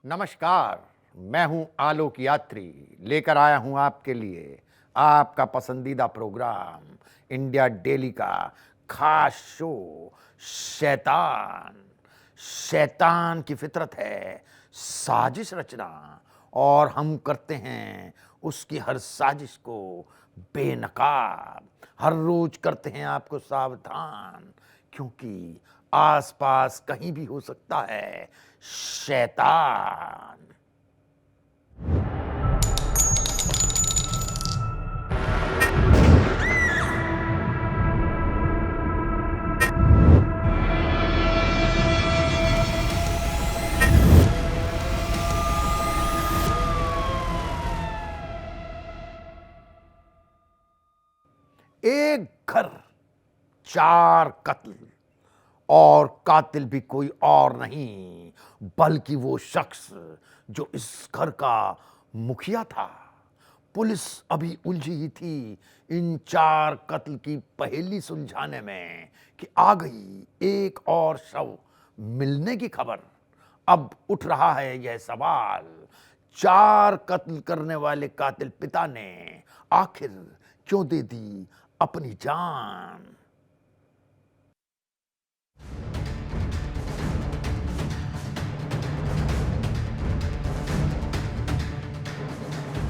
नमस्कार। मैं हूं आलोक यात्री, लेकर आया हूं आपके लिए आपका पसंदीदा प्रोग्राम इंडिया डेली का खास शो शैतान। शैतान की फितरत है साजिश रचना, और हम करते हैं उसकी हर साजिश को बेनकाब। हर रोज करते हैं आपको सावधान, क्योंकि आसपास कहीं भी हो सकता है शैतान। एक घर, चार कत्ल, और कातिल भी कोई और नहीं बल्कि वो शख्स जो इस घर का मुखिया था। पुलिस अभी उलझी ही थी इन चार कत्ल की पहेली सुलझाने में कि आ गई एक और शव मिलने की खबर। अब उठ रहा है यह सवाल, चार कत्ल करने वाले कातिल पिता ने आखिर क्यों दे दी अपनी जान।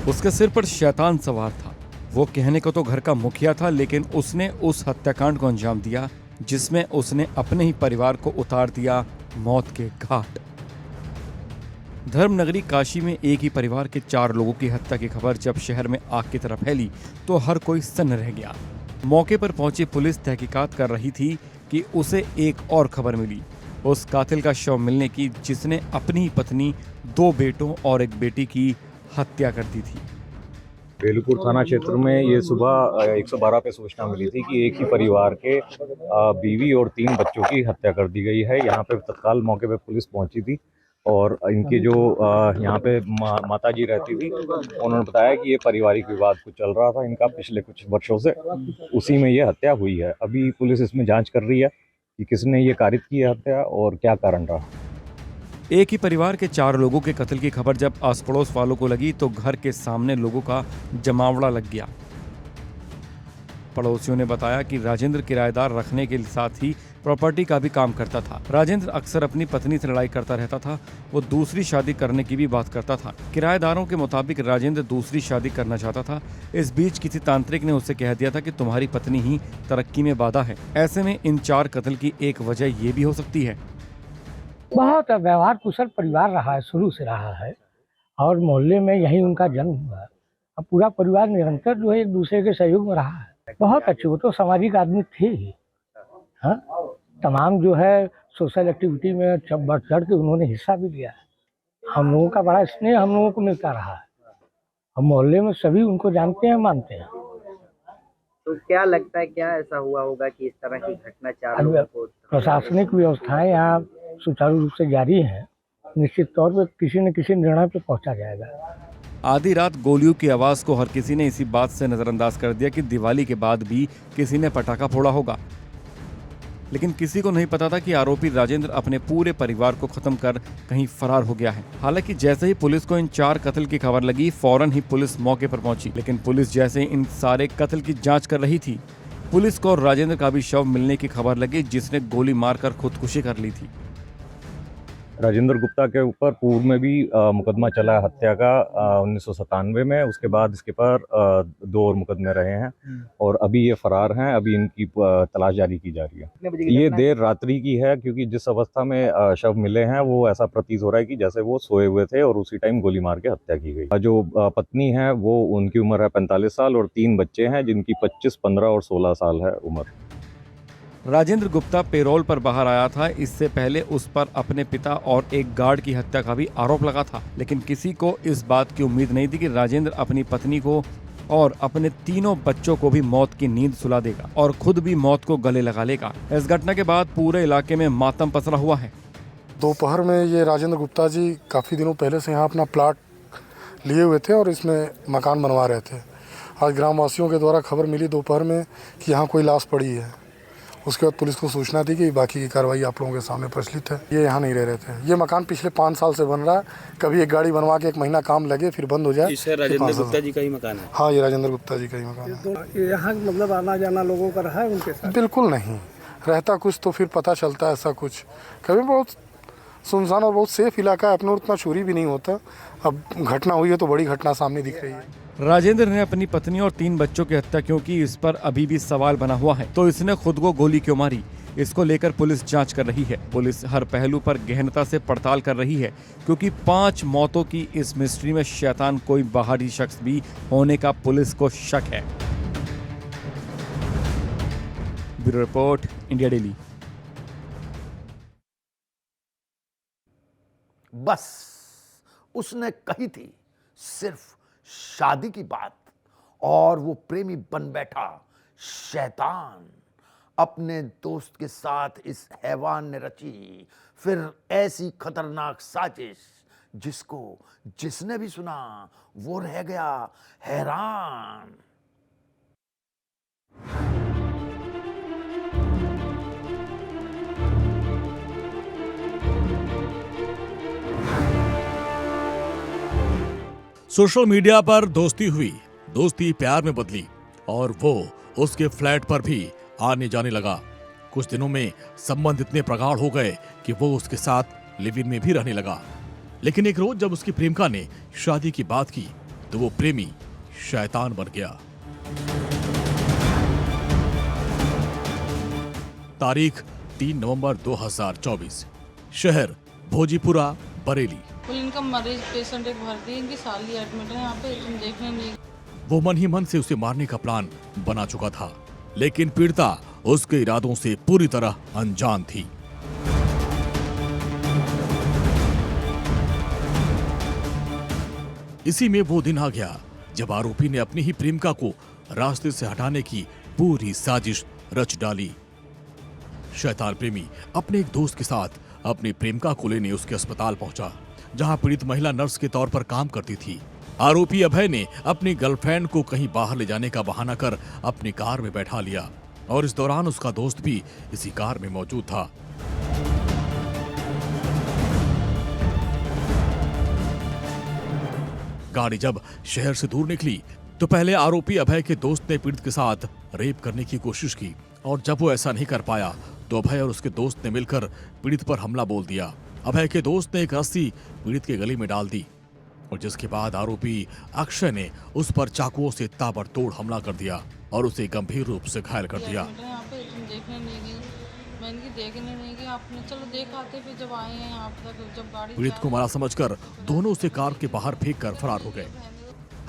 उसके सिर पर शैतान सवार था। वो कहने को तो घर का मुखिया था, लेकिन उसने उस हत्याकांड को अंजाम दिया जिसमें उसने अपने ही परिवार को उतार दिया मौत के घाट। धर्मनगरी काशी में एक ही परिवार के 4 लोगों की हत्या की खबर जब शहर में आग की तरह फैली तो हर कोई सन्न रह गया। मौके पर पहुंची पुलिस तहकीकात कर रही थी कि उसे एक और खबर मिली, उस कातिल का शव मिलने की जिसने अपनी ही पत्नी, 2 बेटों और एक बेटी की हत्या कर दी थी। बेलूपुर थाना क्षेत्र में ये सुबह 112 पे सूचना मिली थी कि एक ही परिवार के बीवी और 3 बच्चों की हत्या कर दी गई है। यहाँ पे तत्काल मौके पे पुलिस पहुंची थी और इनकी जो यहाँ पे माता जी रहती थी, उन्होंने बताया कि ये पारिवारिक विवाद कुछ चल रहा था इनका पिछले कुछ वर्षों से, उसी में ये हत्या हुई है। अभी पुलिस इसमें जाँच कर रही है कि किसने ये कारित की है हत्या और क्या कारण रहा। एक ही परिवार के 4 लोगों के कत्ल की खबर जब आस पड़ोस वालों को लगी तो घर के सामने लोगों का जमावड़ा लग गया। पड़ोसियों ने बताया कि राजेंद्र किराएदार रखने के साथ ही प्रॉपर्टी का भी काम करता था। राजेंद्र अक्सर अपनी पत्नी से लड़ाई करता रहता था। वो दूसरी शादी करने की भी बात करता था। किराएदारों के मुताबिक राजेंद्र दूसरी शादी करना चाहता था। इस बीच किसी तांत्रिक ने उसे कह दिया था कि तुम्हारी पत्नी ही तरक्की में बाधा है। ऐसे में इन 4 कत्ल की एक वजह ये भी हो सकती है। बहुत व्यवहार कुशल परिवार रहा है, शुरू से रहा है, और मोहल्ले में यही उनका जन्म हुआ है। अब पूरा परिवार निरंतर जो है एक दूसरे के सहयोग में रहा है। बहुत अच्छे, वो तो सामाजिक आदमी थे ही। हाँ, तमाम जो है सोशल एक्टिविटी में बढ़ चढ़ के उन्होंने हिस्सा भी लिया है। हम लोगों का बड़ा स्नेह हम लोगों को मिलता रहा है। हम मोहल्ले में सभी उनको जानते हैं, मानते हैं। तो क्या लगता है, क्या ऐसा हुआ होगा कि इस तरह की घटना 4 लोगों को? प्रशासनिक व्यवस्थाएं यहाँ सुचारू रूप से जारी है। निश्चित तौर पर किसी न किसी निर्णय पे पहुंचा जाएगा। आधी रात गोलियों की आवाज को हर किसी ने इसी बात से नजरअंदाज कर दिया कि दिवाली के बाद भी किसी ने पटाखा फोड़ा होगा। लेकिन किसी को नहीं पता था कि आरोपी राजेंद्र अपने पूरे परिवार को खत्म कर कहीं फरार हो गया है। हालांकि जैसे ही पुलिस को इन 4 कत्ल की खबर लगी, फौरन ही पुलिस मौके पर पहुंची। लेकिन पुलिस जैसे इन सारे कत्ल की जांच कर रही थी, पुलिस को राजेंद्र का भी शव मिलने की खबर लगी जिसने गोली मारकर खुदकुशी कर ली थी। राजेंद्र गुप्ता के ऊपर पूर्व में भी मुकदमा चला है हत्या का 1997 में। उसके बाद इसके पर 2 और मुकदमे रहे हैं और अभी ये फरार हैं। अभी इनकी तलाश जारी की जा रही है। ये देर रात्रि की है, क्योंकि जिस अवस्था में शव मिले हैं वो ऐसा प्रतीत हो रहा है कि जैसे वो सोए हुए थे और उसी टाइम गोली मार के हत्या की गई। जो पत्नी है वो, उनकी उम्र है 45 साल और 3 बच्चे हैं जिनकी 25, 15 और 16 साल है उम्र। राजेंद्र गुप्ता पेरोल पर बाहर आया था। इससे पहले उस पर अपने पिता और एक गार्ड की हत्या का भी आरोप लगा था। लेकिन किसी को इस बात की उम्मीद नहीं थी कि राजेंद्र अपनी पत्नी को और अपने 3 बच्चों को भी मौत की नींद सुला देगा और खुद भी मौत को गले लगा लेगा। इस घटना के बाद पूरे इलाके में मातम पसरा हुआ है। दोपहर में ये राजेंद्र गुप्ता जी काफ़ी दिनों पहले से यहाँ अपना प्लाट लिए हुए थे और इसमें मकान बनवा रहे थे। आज ग्रामवासियों के द्वारा खबर मिली दोपहर में कि यहाँ कोई लाश पड़ी है, उसके बाद पुलिस को सूचना दी कि बाकी की कार्रवाई आप लोगों के सामने प्रचलित है। ये यहाँ नहीं रह रहे थे। ये मकान पिछले 5 साल से बन रहा है। कभी एक गाड़ी बनवा के 1 महीना काम लगे फिर बंद हो जाए। राजेंद्र गुप्ता जी का ही मकान है। हाँ, ये राजेंद्र गुप्ता जी का ही मकान है। यहाँ मतलब आना जाना लोगों का रहा है उनके साथ? बिल्कुल नहीं रहता कुछ तो फिर पता चलता है ऐसा कुछ। कभी बहुत सुनसान और बहुत सेफ इलाका है, अपने और इतना चोरी भी नहीं होता। अब घटना हुई है तो बड़ी घटना सामने दिख रही है। राजेंद्र ने अपनी पत्नी और 3 बच्चों की हत्या क्यों की, इस पर अभी भी सवाल बना हुआ है। तो इसने खुद को गोली क्यों मारी, इसको लेकर पुलिस जांच कर रही है। पुलिस हर पहलू पर गहनता से पड़ताल कर रही है, क्योंकि 5 मौतों की इस मिस्ट्री में शैतान कोई बाहरी शख्स भी होने का पुलिस को शक है। Bureau report, India daily. बस उसने कही थी सिर्फ शादी की बात और वो प्रेमी बन बैठा शैतान। अपने दोस्त के साथ इस हैवान ने रची फिर ऐसी खतरनाक साजिश जिसको जिसने भी सुना वो रह गया हैरान। सोशल मीडिया पर दोस्ती हुई, दोस्ती प्यार में बदली और वो उसके फ्लैट पर भी आने जाने लगा। कुछ दिनों में संबंध इतने प्रगाढ़ हो गए कि वो उसके साथ लिव इन में भी रहने लगा। लेकिन एक रोज जब उसकी प्रेमिका ने शादी की बात की तो वो प्रेमी शैतान बन गया। तारीख 3 नवंबर 2024, शहर भोजीपुरा, बरेली। इनका मरीज पेशेंट एक भर्ती है, इनकी साली एडमिट है यहाँ पे, तुम देखने नहीं। वो मन ही मन से उसे मारने का प्लान बना चुका था, लेकिन पीड़िता उसके इरादों से पूरी तरह अनजान थी। इसी में वो दिन आ गया जब आरोपी ने अपनी ही प्रेमिका को रास्ते से हटाने की पूरी साजिश रच डाली। शैतान प्रेमी अपने एक दोस्त के साथ अपनी प्रेमिका को लेने उसके अस्पताल पहुंचा, जहां पीड़ित महिला नर्स के तौर पर काम करती थी। आरोपी अभय ने अपनी गर्लफ्रेंड को कहीं बाहर ले जाने का बहाना कर अपनी कार में बैठा लिया और इस दौरान उसका दोस्त भी इसी कार में मौजूद था। गाड़ी जब शहर से दूर निकली तो पहले आरोपी अभय के दोस्त ने पीड़ित के साथ रेप करने की कोशिश की और जब वो ऐसा नहीं कर पाया तो अभय और उसके दोस्त ने मिलकर पीड़ित पर हमला बोल दिया। अभय के दोस्त ने एक रस्सी पीड़ित के गले में डाल दी और जिसके बाद आरोपी अक्षय ने उस पर चाकुओं से ताबड़तोड़ हमला कर दिया और उसे गंभीर रूप से घायल कर दिया। यहाँ पे तुम देखने नहीं गई, मैं इनकी देखने नहीं गई, आपने चलो देख आते फिर जब आए हैं यहाँ तक, जब गाड़ी पीड़ित को मारा समझकर दोनों उसे कार के बाहर फेंक कर फरार हो गए।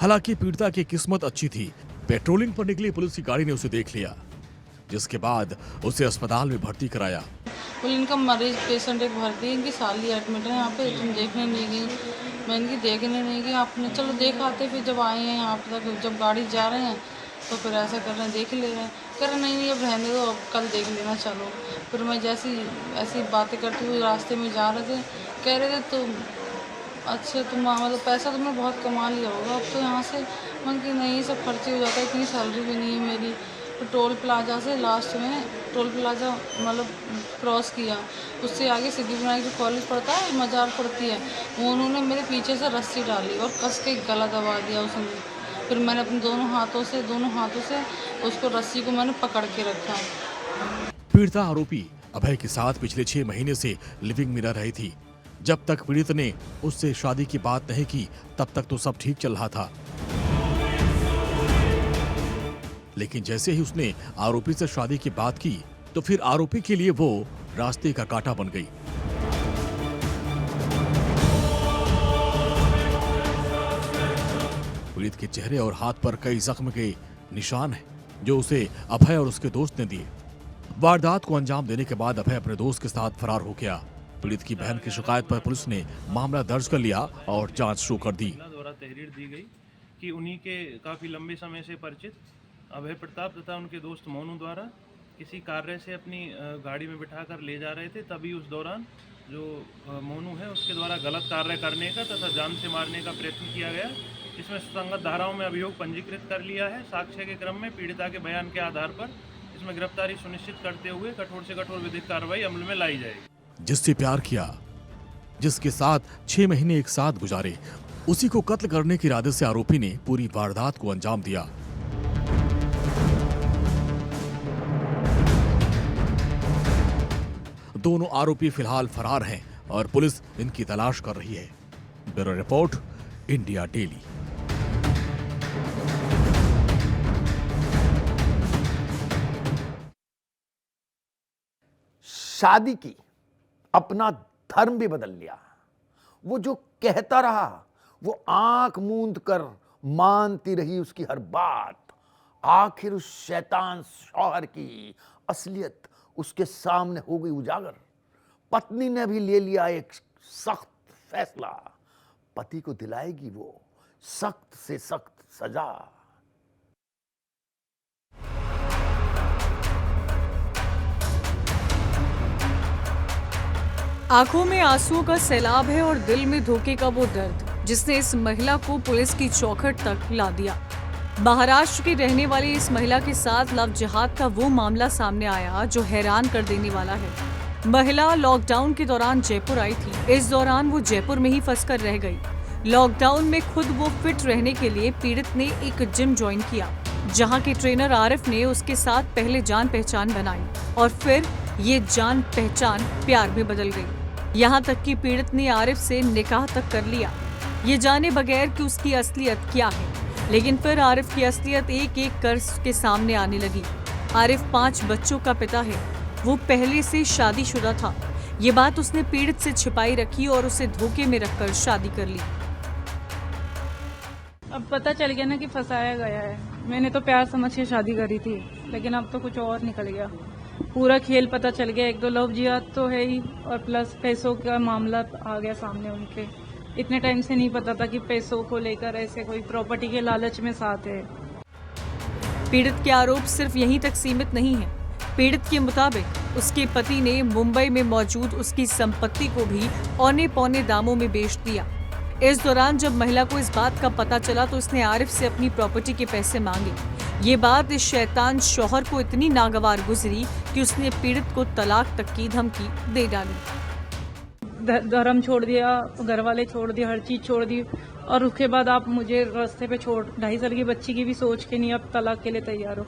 हालांकि पीड़िता की किस्मत अच्छी थी, पेट्रोलिंग पर निकली पुलिस की गाड़ी ने उसे देख लिया, जिसके बाद उसे अस्पताल में भर्ती कराया। इनका मरीज पेशेंट एक भर्ती है, इनकी साली एडमिट है यहाँ पे, तुम देखने नहीं गई, मैं इनकी देखने नहीं गई, आपने चलो देख आते फिर जब आए हैं यहाँ तक, जब गाड़ी जा रहे हैं तो फिर ऐसा कर रहे हैं, देख ले रहे हैं, कह रहे नहीं अब रहने दो, अब कल देख लेना चलो। फिर मैं जैसी ऐसी बातें करती हुई रास्ते में जा रहे थे, कह रहे थे तुम अच्छा तुम मतलब पैसा तुमने बहुत कमा लिया होगा अब तो यहाँ से। मन की नहीं सब खर्चे हो जाता है, इतनी सैलरी भी नहीं है मेरी। तो टोल प्लाजा से लास्ट में टोल प्लाजा मतलब क्रॉस किया, उससे आगे सिद्धिविनायक जो कॉलेज पड़ता है मजार पड़ती है, वो उन्होंने मेरे पीछे से रस्सी डाली और कस के गला दबा दिया उसने। फिर मैंने अपने दोनों हाथों से उसको रस्सी को मैंने पकड़ के रखा। पीड़िता आरोपी अभय के साथ पिछले 6 महीने से लिविंग में रह रही थी। जब तक पीड़ित ने उससे शादी की बात नहीं की तब तक तो सब ठीक चल रहा था, लेकिन जैसे ही उसने आरोपी से शादी की बात की तो फिर आरोपी के लिए वो रास्ते का कांटा बन गई। पीड़ित के चेहरे और हाथ पर कई जख्म के निशान हैं, जो उसे अभय और उसके दोस्त ने दिए। वारदात को अंजाम देने के बाद अभय अपने दोस्त के साथ फरार हो गया। पीड़ित की बहन की शिकायत पर पुलिस ने मामला दर्ज कर लिया और जांच शुरू कर दी। द्वारा तहरीर दी गई कि उन्हीं के काफी लंबे समय से परिचित अभय प्रताप तथा उनके दोस्त मोनू द्वारा किसी कार्य से अपनी गाड़ी में बिठाकर ले जा रहे थे। तभी उस दौरान जो मोनू है उसके द्वारा गलत कार्य करने का तथा जान से मारने का प्रयत्न किया गया। इसमें सुसंगत धाराओं में अभियोग पंजीकृत कर लिया है। साक्ष्य के क्रम में पीड़िता के बयान के आधार पर इस उसमें गिरफ्तारी सुनिश्चित करते हुए कठोर से कठोर विधिक कार्रवाई अमल में लाई जाएगी। जिससे प्यार किया, जिसके साथ 6 महीने एक साथ गुजारे, उसी को कत्ल करने के इरादे से आरोपी ने पूरी वारदात को अंजाम दिया। दोनों आरोपी फिलहाल फरार हैं और पुलिस इनकी तलाश कर रही है। Bureau report, India daily. शादी की, अपना धर्म भी बदल लिया। वो जो कहता रहा, वो आंख मूंद कर मानती रही उसकी हर बात। आखिर उस शैतान शौहर की असलियत उसके सामने हो गई उजागर। पत्नी ने भी ले लिया एक सख्त फैसला। पति को दिलाएगी वो सख्त से सख्त सजा। आंखों में आंसुओं का सैलाब है और दिल में धोखे का वो दर्द जिसने इस महिला को पुलिस की चौखट तक ला दिया। महाराष्ट्र की रहने वाली इस महिला के साथ लव जिहाद का वो मामला सामने आया जो हैरान कर देने वाला है। महिला लॉकडाउन के दौरान जयपुर आई थी। इस दौरान वो जयपुर में ही फंसकर रह गई। लॉकडाउन में खुद वो फिट रहने के लिए पीड़ित ने एक जिम ज्वाइन किया, जहां के ट्रेनर आरिफ ने उसके साथ पहले जान पहचान बनाई और फिर ये जान पहचान प्यार में बदल गई। यहाँ तक कि पीड़ित ने आरिफ से निकाह तक कर लिया, ये जाने बगैर कि उसकी असलियत क्या है। लेकिन फिर आरिफ की असलियत एक एक कर के सामने आने लगी। आरिफ 5 बच्चों का पिता है। वो पहले से शादीशुदा था। ये बात उसने पीड़ित से छिपाई रखी और उसे धोखे में रखकर शादी कर ली। अब पता चल गया ना कि फंसाया गया है। मैंने तो प्यार समझ के शादी करी थी, लेकिन अब तो कुछ और निकल गया। पूरा खेल पता चल गया। 1-2 लव जिहाद तो है ही, और प्लस पैसों का मामला आ गया सामने उनके। इतने टाइम से नहीं पता था कि पैसों को लेकर ऐसे कोई प्रॉपर्टी के लालच में साथ है। पीड़ित के आरोप सिर्फ यहीं तक सीमित नहीं है। पीड़ित के मुताबिक उसके पति ने मुंबई में मौजूद उसकी संपत्ति को भी औने पौने दामों में बेच दिया। इस दौरान जब महिला को इस बात का पता चला तो उसने आरिफ से अपनी प्रॉपर्टी के पैसे मांगे। ये बात इस शैतान शौहर को इतनी नागवार गुजरी कि उसने पीड़ित को तलाक तक की धमकी दे डाली। धर्म छोड़ दिया, घर वाले छोड़ दिए, हर चीज छोड़ दी, और उसके बाद आप मुझे रास्ते पे छोड़ 2.5 साल की बच्ची की भी सोच के नहीं आप तलाक के लिए तैयार हो।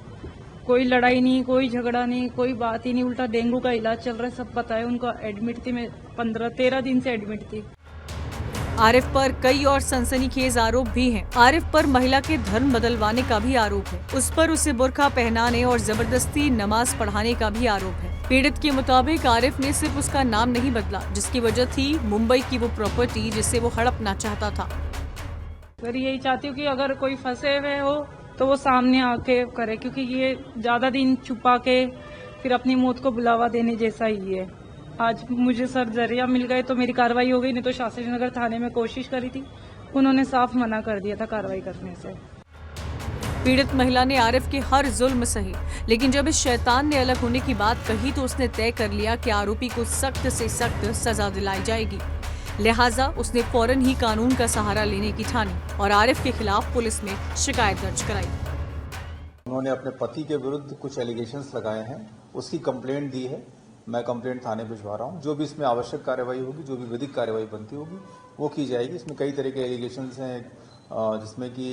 कोई लड़ाई नहीं, कोई झगड़ा नहीं, कोई बात ही नहीं। उल्टा डेंगू का इलाज चल रहा है, सब पता है। उनका एडमिट थी, मैं 15-13 दिन से एडमिट थी। आरिफ पर कई और सनसनीखेज आरोप भी हैं। आरिफ पर महिला के धर्म बदलवाने का भी आरोप है। उस पर उसे बुर्का पहनाने और जबरदस्ती नमाज पढ़ाने का भी आरोप है। पीड़ित के मुताबिक आरिफ ने सिर्फ उसका नाम नहीं बदला, जिसकी वजह थी मुंबई की वो प्रॉपर्टी जिसे वो हड़पना चाहता था। फिर यही चाहती हूँ कि अगर कोई फंसे हुए हो तो वो सामने आके करे, क्योंकि ये ज्यादा दिन छुपा के फिर अपनी मौत को बुलावा देने जैसा ही है। आज मुझे सर जरिया मिल गए तो मेरी कार्रवाई हो गई, नहीं तो शास्त्री नगर थाने में कोशिश करी थी, उन्होंने साफ मना कर दिया था कार्रवाई करने से। पीड़ित महिला ने आरिफ के हर जुल्म सही, लेकिन जब इस शैतान ने अलग होने की बात कही तो उसने तय कर लिया कि आरोपी को सख्त से सख्त सजा दिलाई जाएगी। लिहाजा उसने फौरन ही कानून का सहारा लेने की ठानी और आरिफ के खिलाफ पुलिस में शिकायत दर्ज कराई। उन्होंने अपने पति के विरुद्ध कुछ एलिगेशंस लगाए हैं, उसकी कंप्लेंट दी है। मैं कंप्लेंट थाने भिजवा रहा हूँ। जो भी इसमें आवश्यक कार्रवाई होगी, जो भी विधिक कार्रवाई बनती होगी, वो की जाएगी। इसमें कई तरह के एलिगेशंस हैं, जिसमें कि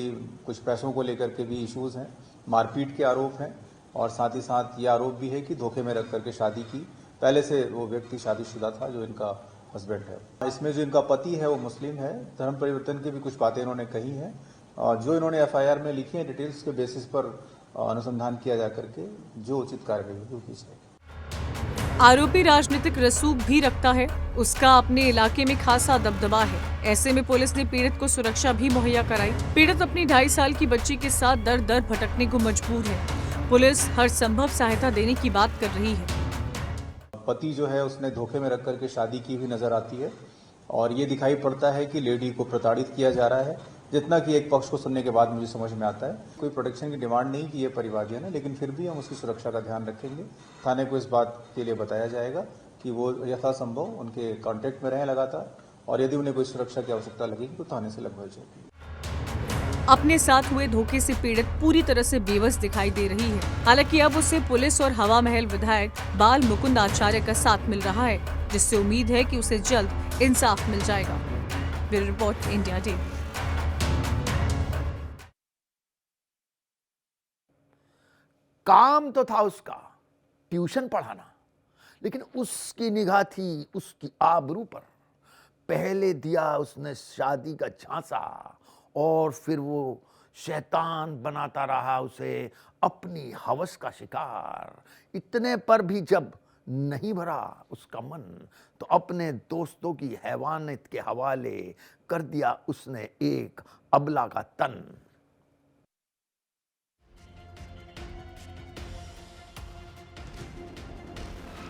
कुछ पैसों को लेकर के भी इश्यूज हैं, मारपीट के आरोप हैं, और साथ ही साथ ये आरोप भी है कि धोखे में रख करके शादी की। पहले से वो व्यक्ति शादीशुदा था जो इनका हस्बैंड है। इसमें जो इनका पति है वो मुस्लिम है। धर्म परिवर्तन की भी कुछ बातें इन्होंने कही हैं। जो इन्होंने FIR में लिखी है डिटेल्स के बेसिस पर अनुसंधान किया जा करके जो उचित कार्रवाई होगी वो की जाएगी। आरोपी राजनीतिक रसूख भी रखता है। उसका अपने इलाके में खासा दबदबा है। ऐसे में पुलिस ने पीड़ित को सुरक्षा भी मुहैया कराई। पीड़ित अपनी 2.5 साल की बच्ची के साथ दर दर भटकने को मजबूर है। पुलिस हर संभव सहायता देने की बात कर रही है। पति जो है उसने धोखे में रख करके शादी की हुई नजर आती है, और ये दिखाई पड़ता है कि लेडी को प्रताड़ित किया जा रहा है। जितना कि एक पक्ष को सुनने के बाद मुझे समझ में आता है, कोई प्रोटेक्शन की डिमांड नहीं कि ये परिवादी है ना, लेकिन फिर भी हम उसकी सुरक्षा का ध्यान रखेंगे। थाने को इस बात के लिए बताया जाएगा कि वो यथासंभव उनके कांटेक्ट में रहें लगातार, और यदि उन्हें कोई सुरक्षा की आवश्यकता लगेगी तो थाने से लगवाई जाएगी। अपने साथ हुए धोखे से पीड़ित पूरी तरह से बेबस दिखाई दे रही है। हालांकि अब उसे पुलिस और हवा महल विधायक बाल मुकुंद आचार्य का साथ मिल रहा है, जिससे उम्मीद है कि उसे जल्द इंसाफ मिल जाएगा। Bureau report, India day. काम तो था उसका ट्यूशन पढ़ाना, लेकिन उसकी निगाह थी उसकी आबरू पर। पहले दिया उसने शादी का झांसा और फिर वो शैतान बनाता रहा उसे अपनी हवस का शिकार। इतने पर भी जब नहीं भरा उसका मन, तो अपने दोस्तों की हैवानियत के हवाले कर दिया उसने एक अबला का तन।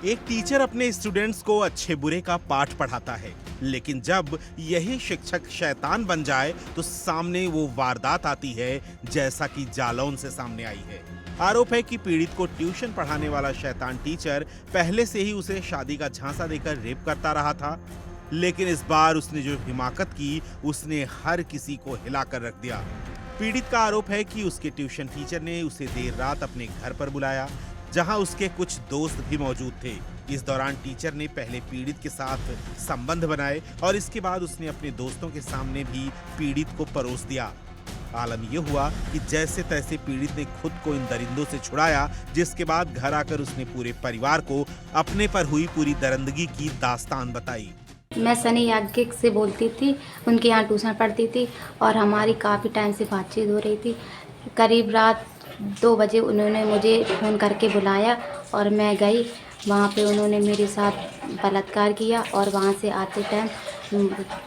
एक टीचर अपने स्टूडेंट्स को अच्छे बुरे का पाठ पढ़ाता है, लेकिन जब यही शिक्षक शैतान बन जाए तो सामने वो वारदात आती है जैसा कि जालौन से सामने आई है। आरोप है कि पीड़ित को ट्यूशन पढ़ाने वाला शैतान टीचर पहले से ही उसे शादी का झांसा देकर रेप करता रहा था, लेकिन इस बार उसने जो हिमाकत की उसने हर किसी को हिलाकर रख दिया। पीड़ित का आरोप है कि उसके ट्यूशन टीचर ने उसे देर रात अपने घर पर बुलाया, जहां उसके कुछ दोस्त भी मौजूद थे। इस दौरान टीचर ने पहले पीड़ित के साथ संबंध बनाए और इसके बाद उसने अपने दोस्तों के सामने भी पीड़ित को परोस दिया। आलम यह हुआ कि जैसे तैसे पीड़ित ने खुद को इन दरिंदों से छुड़ाया, जिसके बाद घर आकर उसने पूरे परिवार को अपने पर हुई पूरी दरिंदगी की दास्तान बताई। मैं सनी याज्ञिक से बोलती थी, उनके यहाँ ट्यूशन पढ़ती थी और हमारी काफ़ी टाइम से बातचीत हो रही थी। करीब रात 2 बजे उन्होंने मुझे फ़ोन करके बुलाया और मैं गई। वहाँ पे उन्होंने मेरे साथ बलात्कार किया और वहाँ से आते टाइम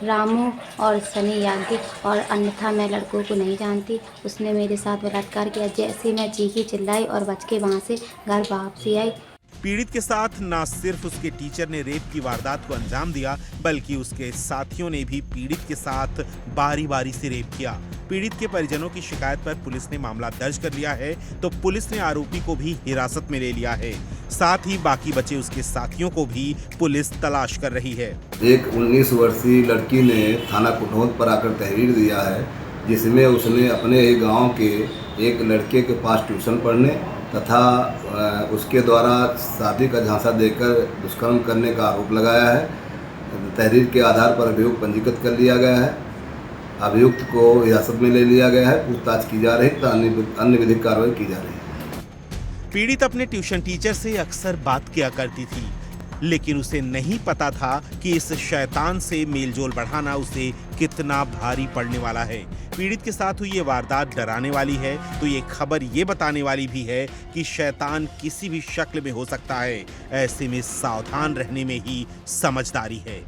रामू और सनी याज्ञिक और अन्यथा मैं लड़कों को नहीं जानती, उसने मेरे साथ बलात्कार किया। जैसे मैं चीखी चिल्लाई और बच के वहाँ से घर वापसी आई। पीड़ित के साथ न सिर्फ उसके टीचर ने रेप की वारदात को अंजाम दिया, बल्कि उसके साथियों ने भी पीड़ित के साथ बारी बारी से रेप किया। पीड़ित के परिजनों की शिकायत पर पुलिस ने मामला दर्ज कर लिया है, तो पुलिस ने आरोपी को भी हिरासत में ले लिया है। साथ ही बाकी बचे उसके साथियों को भी पुलिस तलाश कर रही है। एक 19 वर्षीय लड़की ने थाना कुटौंत पर आकर तहरीर दिया है, जिसमें उसने अपने ही गाँव के एक लड़के के पास ट्यूशन पढ़ने तथा उसके द्वारा शादी का झांसा देकर दुष्कर्म करने का आरोप लगाया है। तहरीर के आधार पर अभियोग पंजीकृत कर लिया गया है। अभियुक्त को हिरासत में ले लिया गया है, पूछताछ की जा रही है, अन्य विधिक कार्रवाई की जा रही है। पीड़ित अपने ट्यूशन टीचर से अक्सर बात किया करती थी, लेकिन उसे नहीं पता था कि इस शैतान से मेलजोल बढ़ाना उसे कितना भारी पड़ने वाला है। पीड़ित के साथ हुई ये वारदात डराने वाली है, तो ये खबर ये बताने वाली भी है कि शैतान किसी भी शक्ल में हो सकता है। ऐसे में सावधान रहने में ही समझदारी है।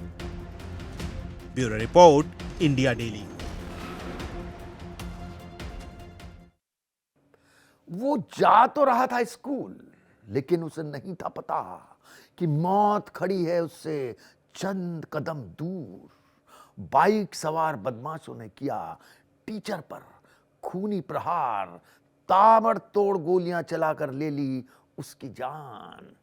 Bureau report, India daily. वो जा तो रहा था स्कूल, लेकिन उसे नहीं था पता कि मौत खड़ी है उससे चंद कदम दूर। बाइक सवार बदमाशों ने किया टीचर पर खूनी प्रहार, ताबड़तोड़ गोलियां चलाकर ले ली उसकी जान।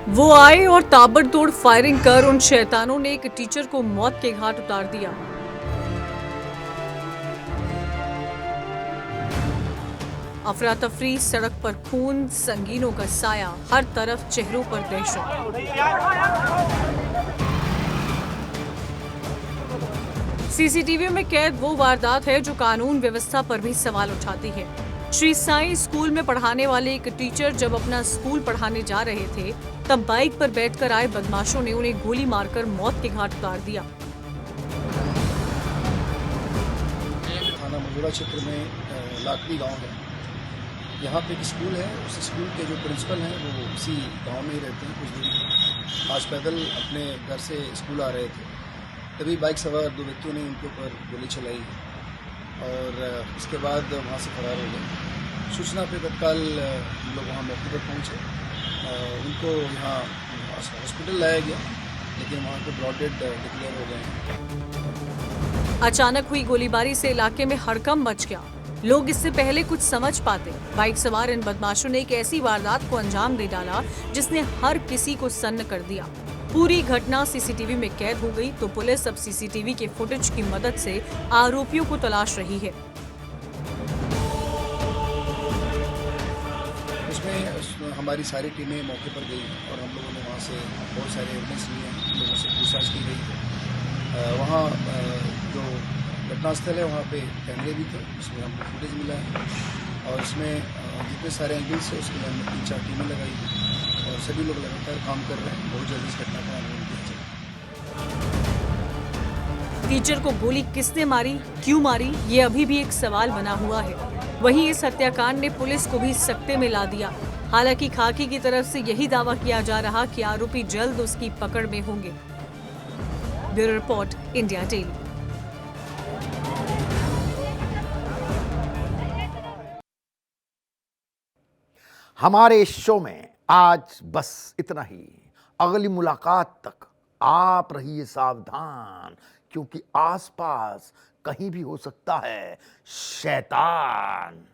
वो आए और ताबड़तोड़ फायरिंग कर उन शैतानों ने एक टीचर को मौत के घाट उतार दिया। अफरा तफरी, सड़क पर खून, संगीनों का साया, हर तरफ चेहरों पर दहशत। सीसीटीवी में कैद वो वारदात है जो कानून व्यवस्था पर भी सवाल उठाती है। श्री साईं स्कूल में पढ़ाने वाले एक टीचर जब अपना स्कूल पढ़ाने जा रहे थे, तब बाइक पर बैठकर आए बदमाशों ने उन्हें गोली मारकर मौत के घाट उतार दिया। थाना मजूरा क्षेत्र में लाकड़ी गांव है, यहाँ पे एक स्कूल है। उस स्कूल के जो प्रिंसिपल हैं वो उसी गांव में ही रहते हैं। कुछ दूरी आज पैदल अपने घर से स्कूल आ रहे थे, तभी बाइक सवार 2 व्यक्तियों ने उनके ऊपर गोली चलाई और उसके बाद वहाँ से फरार हो गए। सूचना पे तत्काल हम लोग वहाँ मौके पर पहुँचे, उनको यहाँ हॉस्पिटल लाया गया, लेकिन वहाँ पे ब्रॉड डेड डिक्लेयर हो गए हैं। अचानक हुई गोलीबारी से इलाके में हड़कंप मच गया। लोग इससे पहले कुछ समझ पाते, बाइक सवार इन बदमाशों ने एक ऐसी वारदात को अंजाम दे डाला जिसने हर किसी को सन्न कर दिया। पूरी घटना सीसीटीवी में कैद हो गई तो पुलिस अब सीसीटीवी के फुटेज की मदद से आरोपियों को तलाश रही है। उसमें हमारी सारी टीमें मौके पर गई और हम लोगों ने वहाँ से बहुत सारे एविडेंस लिए हैं, लोगों से पूछताछ की गई। वहाँ जो घटनास्थल है वहाँ पे कैमरे भी थे, उसमें हमको फुटेज मिला है और इसमें जितने सारे एंगल्स है उसके लिए हमने 3-4 टीमें लगाई और सभी लोग लगातार काम कर रहे हैं। बहुत जल्दी इस घटना का अनुमान दिया जाए। टीचर को गोली किसने मारी, क्यों मारी, ये अभी भी एक सवाल बना हुआ है। वहीं इस हत्याकांड ने पुलिस को भी सकते में ला दिया। हालांकि खाकी की तरफ से यही दावा किया जा रहा कि आरोपी जल्द उसकी पकड़ में होंगे। Bureau report, India daily. हमारे इस शो में आज बस इतना ही। अगली मुलाकात तक आप रहिए सावधान, क्योंकि आसपास कहीं भी हो सकता है शैतान।